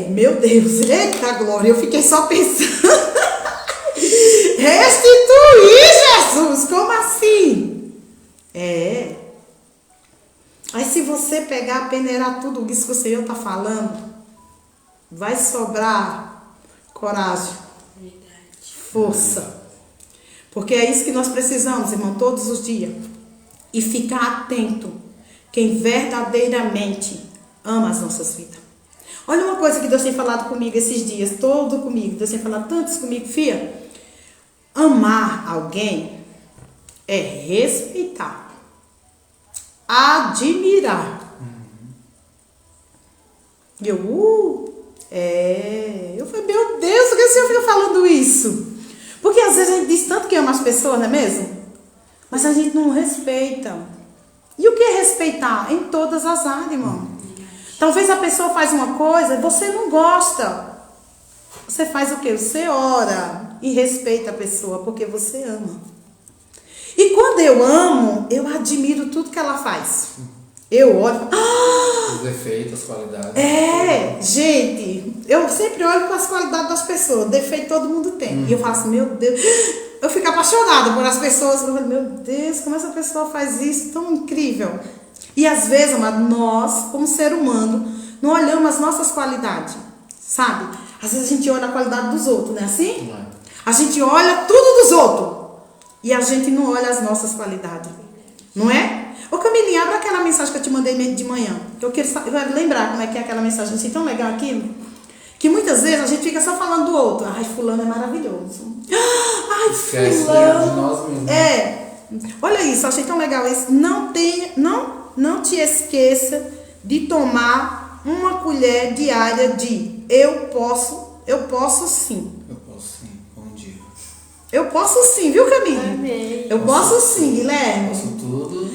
Meu Deus, eita glória, eu fiquei só pensando. Restituir, Jesus, como assim? Aí se você pegar, peneirar tudo isso que o Senhor está falando, vai sobrar coragem, força. Porque é isso que nós precisamos, irmão, todos os dias. E ficar atento quem verdadeiramente ama as nossas vidas. Olha uma coisa que Deus tem falado comigo esses dias, todo comigo. Deus tem falado tantos comigo, filha. Amar alguém é respeitar, admirar. E eu falei, meu Deus, por que o Senhor fica falando isso? Porque às vezes a gente diz tanto que ama as pessoas, não é mesmo? Mas a gente não respeita. E o que é respeitar? Em todas as áreas, irmão. Talvez a pessoa faz uma coisa e você não gosta. Você faz o quê? Você ora e respeita a pessoa porque você ama. E quando eu amo, eu admiro tudo que ela faz. Eu olho... Os defeitos, as qualidades. Gente, eu sempre olho para as qualidades das pessoas. Defeito todo mundo tem. E eu falo assim, meu Deus... Eu fico apaixonada por as pessoas. Eu falo, meu Deus, como essa pessoa faz isso tão incrível. E às vezes, amado, nós, como ser humano, não olhamos as nossas qualidades. Sabe? Às vezes a gente olha a qualidade dos outros, não é assim? Não é. A gente olha tudo dos outros. E a gente não olha as nossas qualidades. Não é? Ô Camilinha, abre aquela mensagem que eu te mandei de manhã. Eu quero lembrar como é que é aquela mensagem. Achei tão legal aquilo. Que muitas vezes a gente fica só falando do outro. Ai, fulano é maravilhoso. Ai, fulano. De nós mesmos. Olha isso, achei tão legal isso. Não te esqueça de tomar uma colher diária de eu posso sim. Eu posso sim, bom dia. Eu posso sim, viu, Camille? Amém. Eu posso sim, Guilherme. Posso tudo.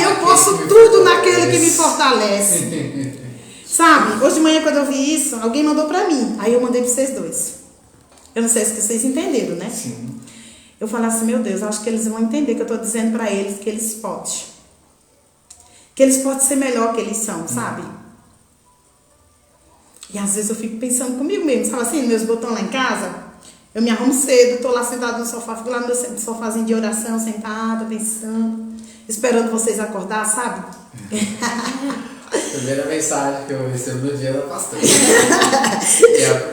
Eu posso tudo naquele que me fortalece. Sabe, hoje de manhã quando eu vi isso, alguém mandou pra mim. Aí eu mandei pra vocês dois. Eu não sei se vocês entenderam, né? Sim. Eu falei assim, meu Deus, acho que eles vão entender que eu tô dizendo pra eles que eles podem. Que eles podem ser melhor que eles são, sabe? E às vezes eu fico pensando comigo mesmo, sabe assim, meus botões lá em casa, eu me arrumo cedo, tô lá sentada no sofá, fico lá no meu sofazinho de oração, sentada, pensando, esperando vocês acordar, sabe? Primeira mensagem que eu recebo no dia da pastora.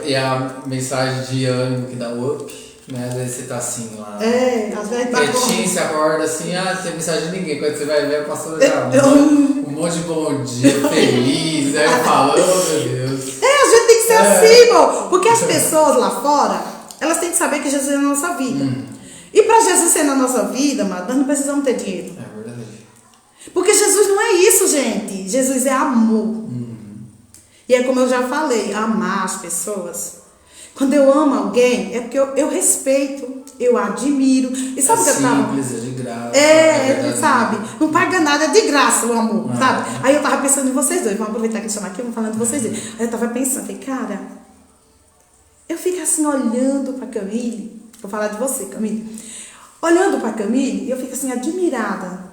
e a mensagem de ânimo que dá up, né? Às vezes você tá assim lá. Às vezes tá quietinho, você acorda assim, não tem mensagem de ninguém. Quando você vai ver, a pastora já um monte de bom dia, feliz, né? Falando, meu Deus. A gente tem que ser assim, irmão. Porque as pessoas lá fora, elas têm que saber que Jesus é na nossa vida. E para Jesus ser na nossa vida, nós não precisamos ter dinheiro. É verdade. Porque Jesus não é isso, gente. Jesus é amor. E é como eu já falei, amar as pessoas. Quando eu amo alguém, é porque eu respeito. eu admiro. E sabe o que eu tava? Simples, é de graça. Sabe? Não paga nada, é de graça o amor, sabe? Aí eu tava pensando em vocês dois, vamos aproveitar que eu chamo aqui, vamos falando de vocês dois. Aí eu tava pensando, falei, cara, eu fico assim olhando pra Camille, vou falar de você, Camille, olhando pra Camille, eu fico assim admirada.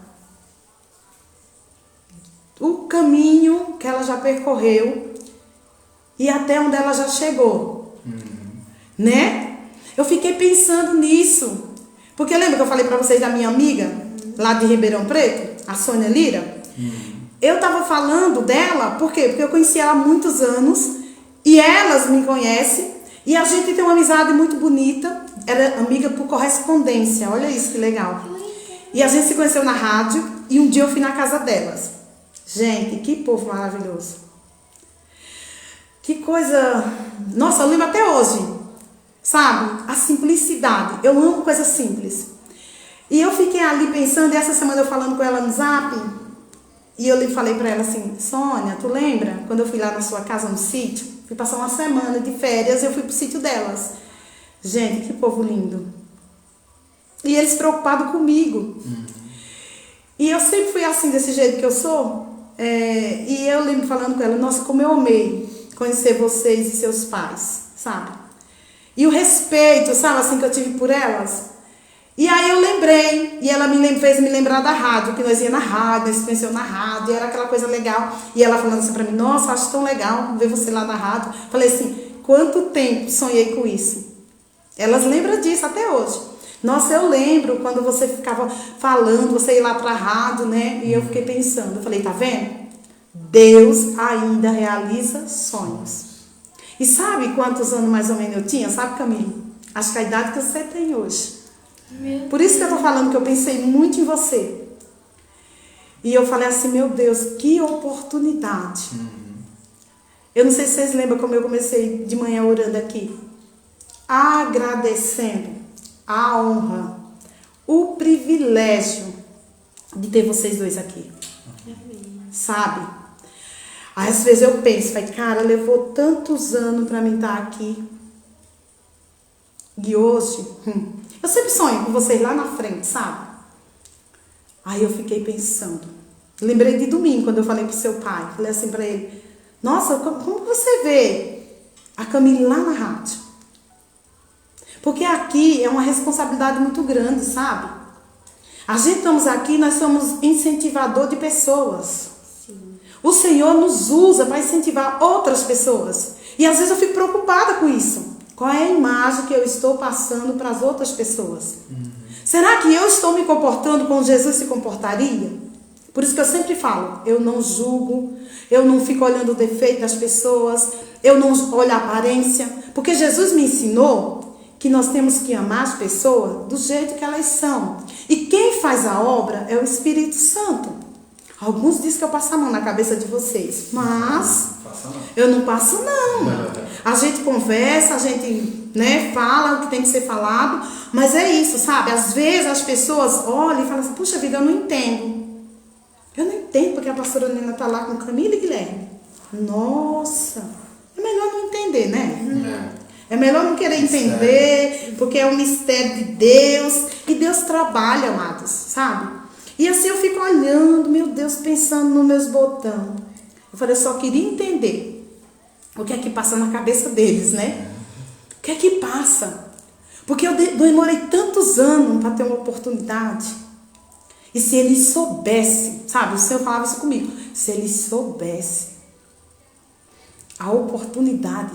O caminho que ela já percorreu e até onde ela já chegou, né? Eu fiquei pensando nisso, porque lembra que eu falei pra vocês da minha amiga lá de Ribeirão Preto, a Sônia Lira? Eu tava falando dela, por quê? Porque eu conheci ela há muitos anos e elas me conhecem e a gente tem uma amizade muito bonita, era amiga por correspondência, olha isso que legal. E a gente se conheceu na rádio e um dia eu fui na casa delas. Gente, que povo maravilhoso. Que coisa... Nossa, eu lembro até hoje. Sabe? A simplicidade. Eu amo coisas simples. E eu fiquei ali pensando, e essa semana eu falando com ela no Zap, e eu falei pra ela assim, Sônia, tu lembra? Quando eu fui lá na sua casa, no sítio, fui passar uma semana de férias, eu fui pro sítio delas. Gente, que povo lindo. E eles preocupados comigo. E eu sempre fui assim, desse jeito que eu sou. E eu lembro falando com ela, nossa, como eu amei conhecer vocês e seus pais, sabe? E o respeito, sabe, assim, que eu tive por elas. E aí eu lembrei, e ela fez me lembrar da rádio, que nós ia na rádio, nós pensamos na rádio, era aquela coisa legal. E ela falando assim pra mim, nossa, acho tão legal ver você lá na rádio. Falei assim, quanto tempo sonhei com isso? Elas lembram disso até hoje. Nossa, eu lembro quando você ficava falando, você ia lá pra rádio, né? E eu fiquei pensando, eu falei, tá vendo? Deus ainda realiza sonhos. E sabe quantos anos mais ou menos eu tinha? Sabe, Camille? Acho que a idade que você tem hoje. Por isso que eu tô falando que eu pensei muito em você. E eu falei assim, meu Deus, que oportunidade. Eu não sei se vocês lembram como eu comecei de manhã orando aqui. Agradecendo a honra, o privilégio de ter vocês dois aqui. Sabe? Aí, às vezes eu penso, cara, levou tantos anos pra mim estar aqui. E hoje, eu sempre sonho com vocês lá na frente, sabe? Aí eu fiquei pensando. Lembrei de domingo, quando eu falei pro seu pai. Falei assim pra ele, nossa, como você vê a Camille lá na rádio? Porque aqui é uma responsabilidade muito grande, sabe? A gente estamos aqui, nós somos incentivador de pessoas. Sim. O Senhor nos usa para incentivar outras pessoas. E às vezes eu fico preocupada com isso. Qual é a imagem que eu estou passando para as outras pessoas? Será que eu estou me comportando como Jesus se comportaria? Por isso que eu sempre falo, eu não julgo, eu não fico olhando o defeito das pessoas, eu não olho a aparência. Porque Jesus me ensinou que nós temos que amar as pessoas do jeito que elas são. E quem faz a obra é o Espírito Santo. Alguns dizem que eu passo a mão na cabeça de vocês, mas eu não passo não. A gente conversa, a gente, né, fala o que tem que ser falado, mas é isso, sabe? Às vezes as pessoas olham e falam assim, puxa vida, eu não entendo. Eu não entendo porque a pastora Nina está lá com Camille e Guilherme. Nossa, é melhor não entender, né? É melhor não querer entender, porque é um mistério de Deus. E Deus trabalha, amados, sabe? E assim eu fico olhando, meu Deus, pensando nos meus botões. Eu falei, eu só queria entender o que é que passa na cabeça deles, né? O que é que passa? Porque eu demorei tantos anos para ter uma oportunidade. E se eles soubessem, sabe? O Senhor falava isso comigo. Se eles soubessem a oportunidade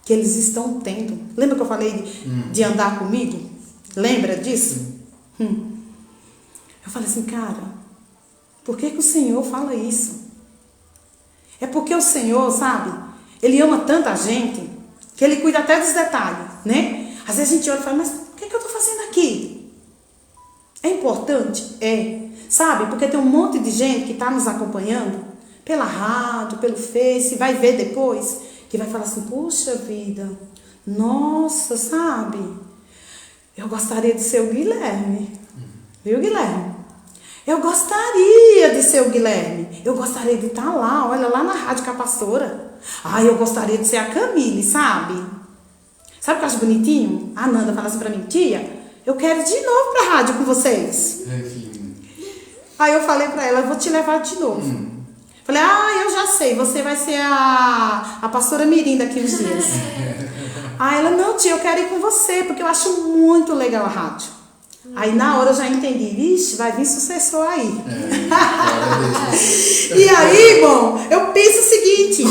que eles estão tendo. Lembra que eu falei de andar comigo? Lembra disso? Eu falei assim, cara, por que o Senhor fala isso? É porque o Senhor, sabe, Ele ama tanta gente, que Ele cuida até dos detalhes, né? Às vezes a gente olha e fala, mas o que eu estou fazendo aqui? É importante? É. Sabe, porque tem um monte de gente que está nos acompanhando, pela rádio, pelo Face, vai ver depois, que vai falar assim, puxa vida, nossa, sabe, eu gostaria de ser o Guilherme, viu, Guilherme? Eu gostaria de ser o Guilherme, eu gostaria de estar lá, olha, lá na rádio com a pastora. Eu gostaria de ser a Camille, sabe? Sabe o que eu acho bonitinho? A Nanda fala assim pra mim, tia, eu quero ir de novo pra rádio com vocês. Aí eu falei pra ela, eu vou te levar de novo. Falei, eu já sei, você vai ser a pastora Mirim daqui uns dias. Aí ela, não, tia, eu quero ir com você, porque eu acho muito legal a rádio. Aí na hora eu já entendi, vixe, vai vir sucessor aí. E aí, bom, eu penso o seguinte,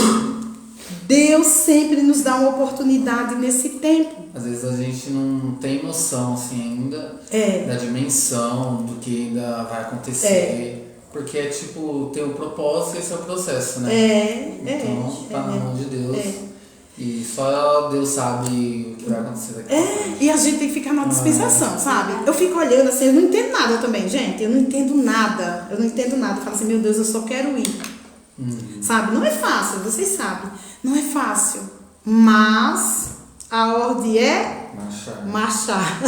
Deus sempre nos dá uma oportunidade nesse tempo. Às vezes a gente não tem noção assim ainda da dimensão do que ainda vai acontecer. Porque é tipo, tem o propósito e esse é o processo, né? Então tá na mão de Deus. E só Deus sabe o que vai acontecer daqui. E a gente tem que ficar na dispensação, sabe? Eu fico olhando assim, eu não entendo nada também, gente. Eu não entendo nada. Eu falo assim, meu Deus, eu só quero ir. Sabe? Não é fácil, vocês sabem. Não é fácil. Mas a ordem é marchar.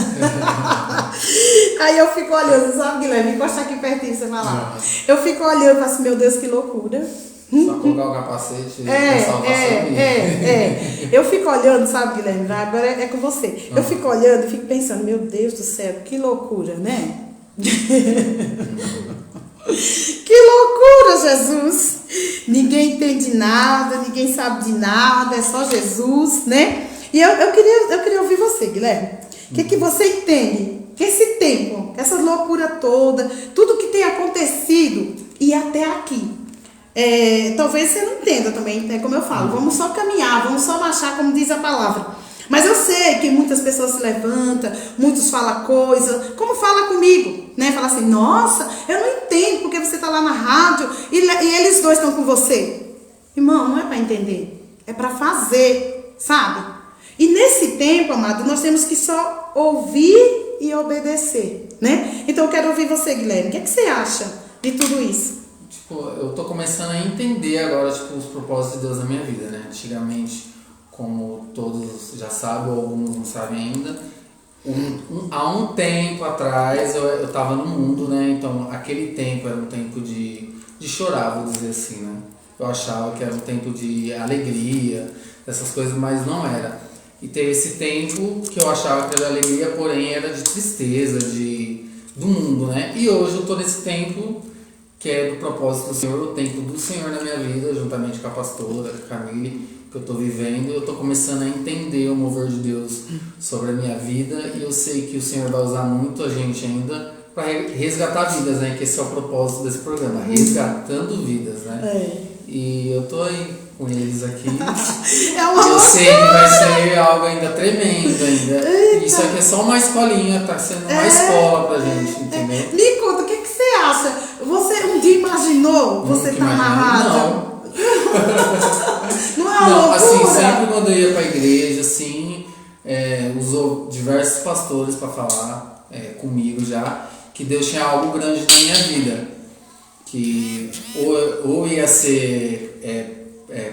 Aí eu fico olhando, sabe, Guilherme? Encosta aqui pertinho, você vai lá. Eu fico olhando e falo assim, meu Deus, que loucura. Só colocar o capacete e Eu fico olhando, sabe, Guilherme? Agora é com você. Eu fico olhando e fico pensando, meu Deus do céu, que loucura, né? Que loucura, Jesus! Ninguém entende nada, ninguém sabe de nada, é só Jesus, né? E eu queria ouvir você, Guilherme. O que você entende? Que esse tempo, essa loucura toda, tudo que tem acontecido e até aqui. Talvez você não entenda também, né? Como eu falo, vamos só caminhar, vamos só marchar, como diz a palavra. Mas eu sei que muitas pessoas se levantam, muitos falam coisa, como fala comigo, né? Fala assim, nossa, eu não entendo porque você está lá na rádio e eles dois estão com você. Irmão, não é para entender, é para fazer, sabe? E nesse tempo, amado, nós temos que só ouvir e obedecer, né? Então eu quero ouvir você, Guilherme. O que você acha de tudo isso? Tipo, eu tô começando a entender agora, tipo, os propósitos de Deus na minha vida, né? Antigamente, como todos já sabem, ou alguns não sabem ainda, há um tempo atrás eu tava no mundo, né? Então, aquele tempo era um tempo de chorar, vou dizer assim, né? Eu achava que era um tempo de alegria, dessas coisas, mas não era. E teve esse tempo que eu achava que era alegria, porém era de tristeza, do mundo, né? E hoje eu tô nesse tempo que é do propósito do Senhor, o tempo do Senhor na minha vida, juntamente com a pastora, com a Camille, que eu tô vivendo. Eu tô começando a entender o mover de Deus sobre a minha vida, e eu sei que o Senhor vai usar muito a gente ainda para resgatar vidas, né? Que esse é o propósito desse programa, resgatando vidas, né? E eu tô aí com eles aqui. Eu sei que vai ser algo ainda tremendo ainda. Eita. Isso aqui é só uma escolinha, tá sendo uma escola pra gente, entendeu? Me conta, o que você acha? Você um dia imaginou você tá na rádio? Não. Não é uma loucura? Assim, sempre quando eu ia pra igreja, assim, usou diversos pastores pra falar comigo já, que Deus tinha algo grande na minha vida. Que ou ia ser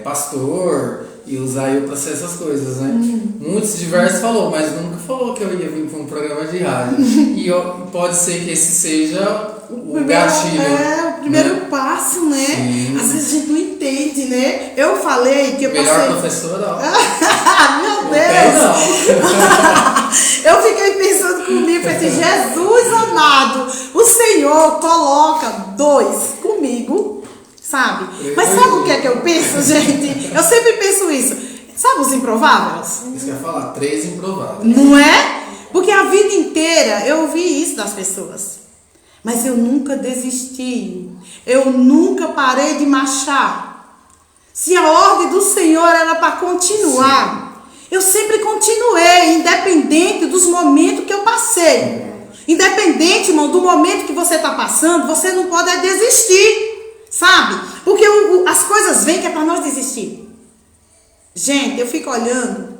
pastor e usar eu para ser essas coisas, né? Muitos diversos falou, mas nunca falou que eu ia vir para um programa de rádio. E pode ser que esse seja o gatilho. O primeiro passo, né? Sim. Às vezes a gente não entende, né? Eu falei que eu melhor passei... professora, ó. Meu Deus! Eu fiquei pensando comigo, pensei, Jesus amado, o Senhor coloca dois comigo, sabe? Mas sabe o que é que eu penso, gente? Eu sempre penso isso. Sabe os improváveis? Isso que eu ia falar, 3 improváveis. Não é? Porque a vida inteira eu ouvi isso das pessoas. Mas eu nunca desisti. Eu nunca parei de marchar. Se a ordem do Senhor era para continuar, eu sempre continuei, independente dos momentos que eu passei. Independente, irmão, do momento que você está passando, você não pode desistir, sabe? Porque as coisas vêm que é para nós desistir. Gente, eu fico olhando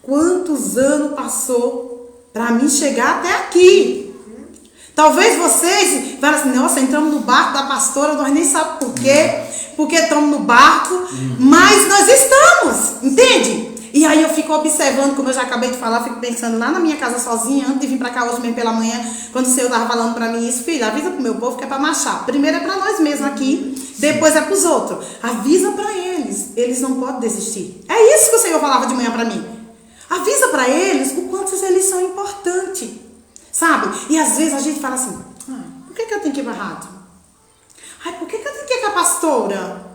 quantos anos passou para mim chegar até aqui. Talvez vocês falem assim, nossa, entramos no barco da pastora, nós nem sabemos por quê, porque estamos no barco, mas nós estamos, entende? E aí eu fico observando, como eu já acabei de falar, fico pensando lá na minha casa sozinha, antes de vir pra cá hoje mesmo pela manhã, quando o Senhor estava falando pra mim isso, filha, avisa pro meu povo que é pra marchar. Primeiro é pra nós mesmos aqui, depois é pros outros. Avisa pra eles não podem desistir. É isso que o Senhor falava de manhã pra mim. Avisa pra eles o quanto eles são importantes. sabe? E às vezes a gente fala assim, por que eu tenho que ir para a rádio? Ai, por que eu tenho que ir com a pastora?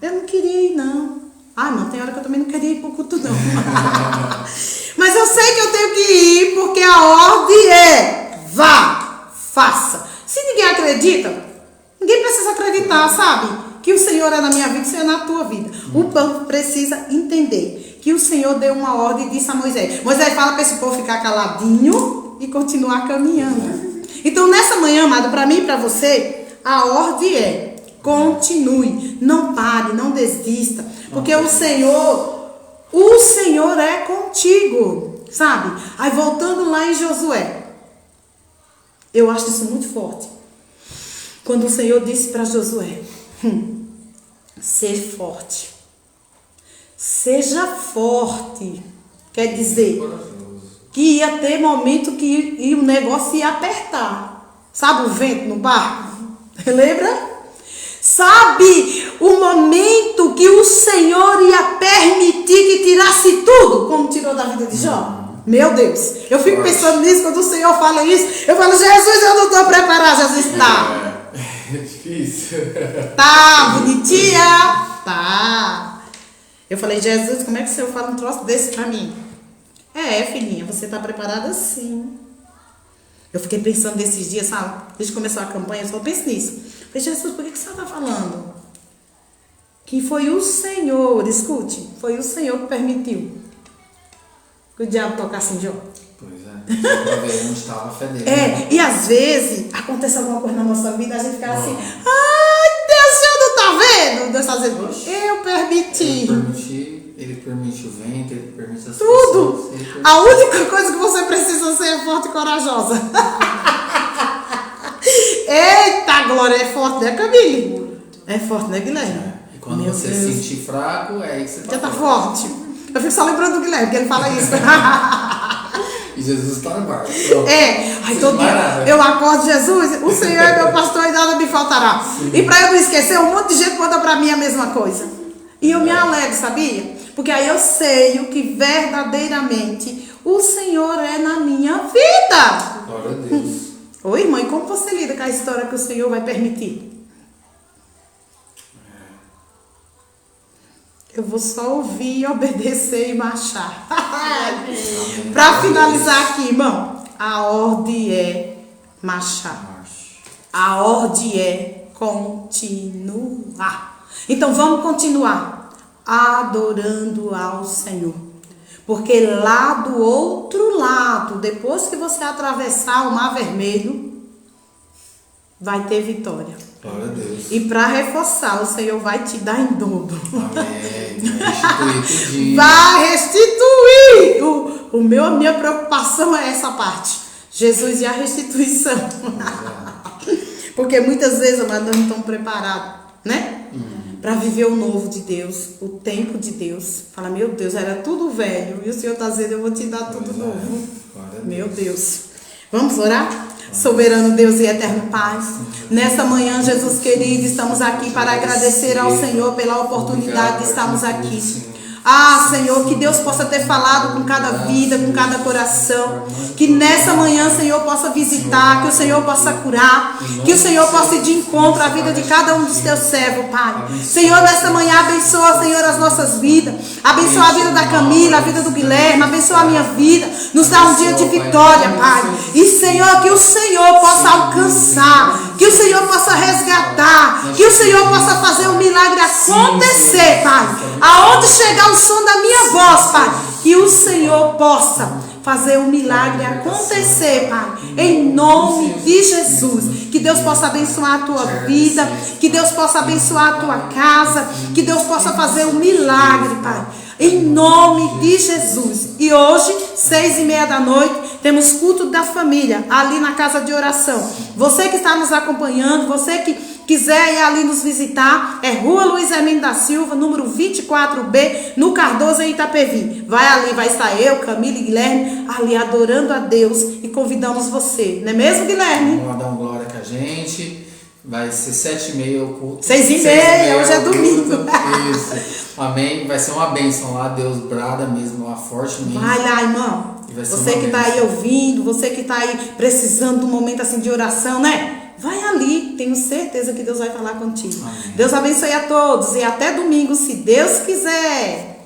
Eu não queria ir, não. Ai, mano, tem hora que eu também não queria ir pro culto, não. Mas eu sei que eu tenho que ir, porque a ordem é, vá, faça. Se ninguém acredita, ninguém precisa acreditar, sabe? Que o Senhor é na minha vida, o Senhor é na tua vida. O povo precisa entender que o Senhor deu uma ordem e disse a Moisés. Moisés fala para esse povo ficar caladinho e continuar caminhando. Então, nessa manhã, amado, para mim e para você, a ordem é, continue, não pare, não desista, porque o Senhor é contigo, sabe? Aí voltando lá em Josué, eu acho isso muito forte, quando o Senhor disse para Josué, ser forte, seja forte, quer dizer, que ia ter momento que o negócio ia apertar, sabe o vento no barco, lembra? Sabe o momento que o Senhor ia permitir que tirasse tudo, como tirou da vida de Jó? Meu Deus, eu fico pensando nisso, quando o Senhor fala isso, eu falo, Jesus, eu não estou preparado. Jesus, tá. É difícil. Tá, bonitinha? Tá. Eu falei, Jesus, como é que o Senhor fala um troço desse pra mim? Filhinha, você tá preparada sim. Eu fiquei pensando nesses dias, sabe? Desde que começou a campanha, eu só penso nisso. Eu falei, Jesus, por que você está falando? Que foi o Senhor, escute, foi o Senhor que permitiu que o diabo tocasse em Jó. Pois é, só pra ver onde estava a fé dele. E às vezes acontece alguma coisa na nossa vida, a gente fica assim, ai, Deus, o Senhor não tá vendo? Deus está dizendo, eu permiti. Ele permite o vento, ele permite as tudo. Pessoas. A única coisa que você precisa ser é forte e corajosa. Eita, Glória, é forte, né, Camille? É forte, né, Guilherme? E quando você se sentir fraco, é aí que você já tá forte. Eu fico só lembrando do Guilherme, que ele fala isso. E Jesus está no barco. Aí todo dia eu acordo, Jesus, o Senhor é meu pastor e nada me faltará. Sim. E para eu não esquecer, um monte de gente manda para mim a mesma coisa. E eu me alegro, sabia? Porque aí eu sei o que verdadeiramente o Senhor é na minha vida. Glória a Deus. Oi, mãe, como você lida com a história que o Senhor vai permitir? Eu vou só ouvir, obedecer e marchar. Para finalizar aqui, irmão, a ordem é marchar. A ordem é continuar. Então vamos continuar adorando ao Senhor. Porque lá do outro lado, depois que você atravessar o Mar Vermelho, vai ter vitória. Glória a Deus. E para reforçar, o Senhor vai te dar em dobro. Amém. Vai restituir. Vai restituir. A minha preocupação é essa parte. Jesus e a restituição. Porque muitas vezes, amados, nós não estamos preparados, né? Para viver o novo de Deus, o tempo de Deus. Fala, meu Deus, era tudo velho. E o Senhor está dizendo, eu vou te dar tudo novo. Meu Deus. Vamos orar? Soberano Deus e eterno Pai, nessa manhã, Jesus querido, estamos aqui para agradecer ao Senhor pela oportunidade de estarmos aqui. Senhor, que Deus possa ter falado com cada vida, com cada coração. Que nessa manhã, Senhor, possa visitar, que o Senhor possa curar, que o Senhor possa ir de encontro à vida de cada um dos teus servos, Pai. Senhor, nessa manhã, abençoa, Senhor, as nossas vidas. Abençoa a vida da Camila, a vida do Guilherme, abençoa a minha vida. Nos dá um dia de vitória, Pai. E, Senhor, que o Senhor possa alcançar, que o Senhor possa resgatar, que o Senhor possa fazer um milagre acontecer, Pai. Aonde chegar o som da minha voz, Pai, que o Senhor possa fazer um milagre acontecer, Pai, em nome de Jesus. Que Deus possa abençoar a tua vida, que Deus possa abençoar a tua casa, que Deus possa fazer um milagre, Pai, em nome de Jesus. E hoje, 6:30 da noite, temos culto da família ali na casa de oração. Você que está nos acompanhando, você que quiser ir ali nos visitar, é Rua Luiz Hermínio da Silva, número 24B, no Cardoso, em Itapevi. Vai ali, vai estar eu, Camila e Guilherme, ali adorando a Deus, e convidamos você. Não é mesmo, Guilherme? Vamos dar uma glória com a gente. Vai ser 7h30 o culto. 6h30, hoje é domingo. Isso. Amém. Vai ser uma bênção lá. Deus brada mesmo, lá fortemente. Vai lá, irmão. Você que está aí ouvindo, você que está aí precisando de um momento assim de oração, né? Vai ali, tenho certeza que Deus vai falar contigo. Amém. Deus abençoe a todos e até domingo, se Deus quiser.